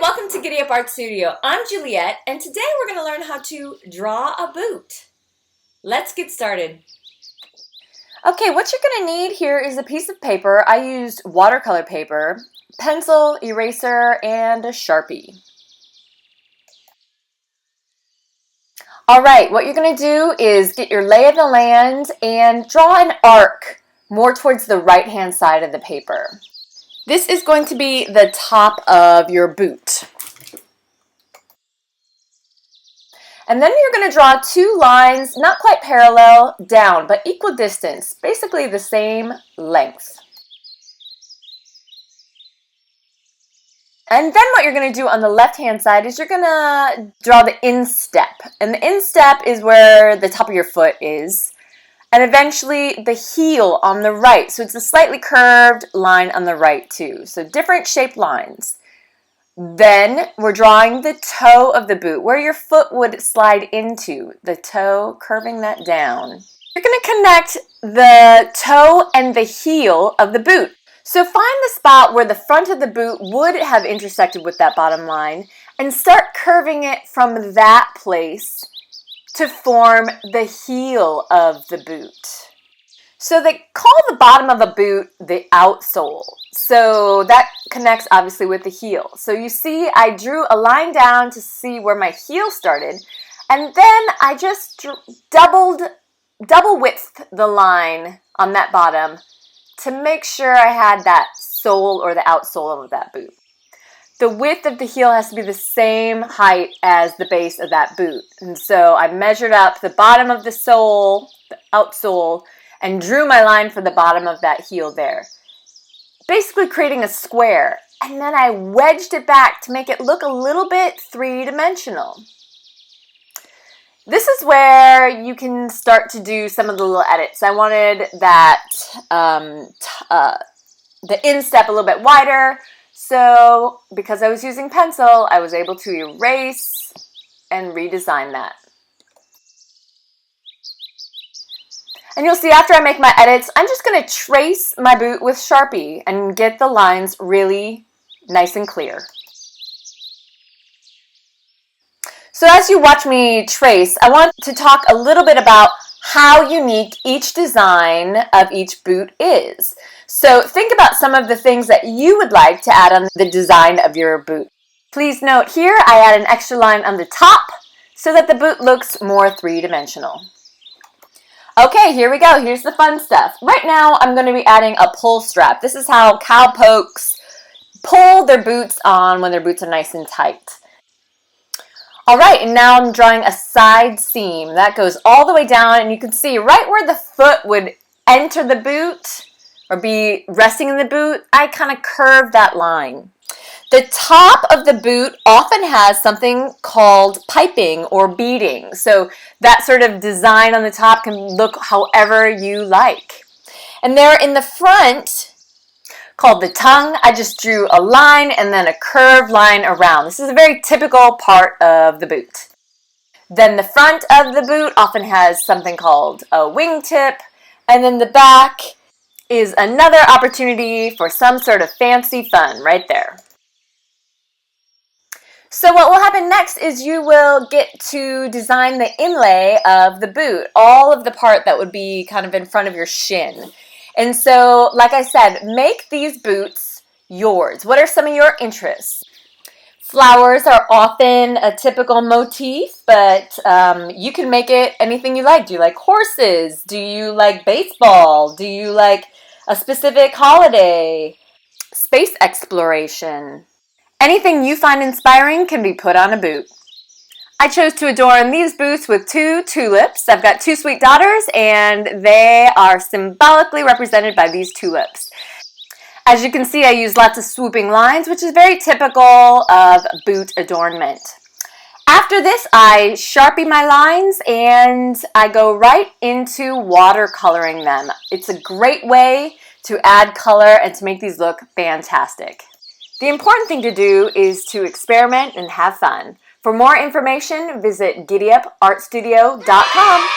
Welcome to Giddy Up Art Studio. I'm Juliet, and today we're going to learn how to draw a boot. Let's get started. Okay, what you're going to need here is a piece of paper. I used watercolor paper, pencil, eraser, and a Sharpie. Alright, what you're going to do is get your lay of the land and draw an arc more towards the right-hand side of the paper. This is going to be the top of your boot. And then you're going to draw two lines, not quite parallel, down, but equal distance, basically the same length. And then what you're going to do on the left-hand side is you're going to draw the instep. And the instep is where the top of your foot is. And eventually the heel on the right. So it's a slightly curved line on the right too. So different shaped lines. Then we're drawing the toe of the boot, where your foot would slide into. The toe, curving that down. You're going to connect the toe and the heel of the boot. So find the spot where the front of the boot would have intersected with that bottom line and start curving it from that place to form the heel of the boot. So they call the bottom of a boot the outsole. So that connects obviously with the heel. So you see I drew a line down to see where my heel started, and then I just double widthed the line on that bottom to make sure I had that sole or the outsole of that boot. The width of the heel has to be the same height as the base of that boot. And so I measured up the bottom of the sole, the outsole, and drew my line for the bottom of that heel there. Basically creating a square. And then I wedged it back to make it look a little bit three-dimensional. This is where you can start to do some of the little edits. I wanted that the instep a little bit wider. So, because I was using pencil, I was able to erase and redesign that. And you'll see after I make my edits, I'm just going to trace my boot with Sharpie and get the lines really nice and clear. So as you watch me trace, I want to talk a little bit about how unique each design of each boot is. So think about some of the things that you would like to add on the design of your boot. Please note here I add an extra line on the top so that the boot looks more three-dimensional. Okay, here we go. Here's the fun stuff. Right now I'm going to be adding a pull strap. This is how cowpokes pull their boots on when their boots are nice and tight. Alright, and now I'm drawing a side seam. That goes all the way down, and you can see right where the foot would enter the boot or be resting in the boot, I kind of curved that line. The top of the boot often has something called piping or beading. So that sort of design on the top can look however you like. And there in the front, called the tongue, I just drew a line and then a curved line around. This is a very typical part of the boot. Then the front of the boot often has something called a wingtip, and then the back is another opportunity for some sort of fancy fun right there. So what will happen next is you will get to design the inlay of the boot, all of the part that would be kind of in front of your shin. And so, like I said, make these boots yours. What are some of your interests? Flowers are often a typical motif, but you can make it anything you like. Do you like horses? Do you like baseball? Do you like a specific holiday? Space exploration. Anything you find inspiring can be put on a boot. I chose to adorn these boots with two tulips. I've got two sweet daughters, and they are symbolically represented by these tulips. As you can see, I use lots of swooping lines, which is very typical of boot adornment. After this, I Sharpie my lines, and I go right into watercoloring them. It's a great way to add color and to make these look fantastic. The important thing to do is to experiment and have fun. For more information, visit GiddyUpArtStudio.com.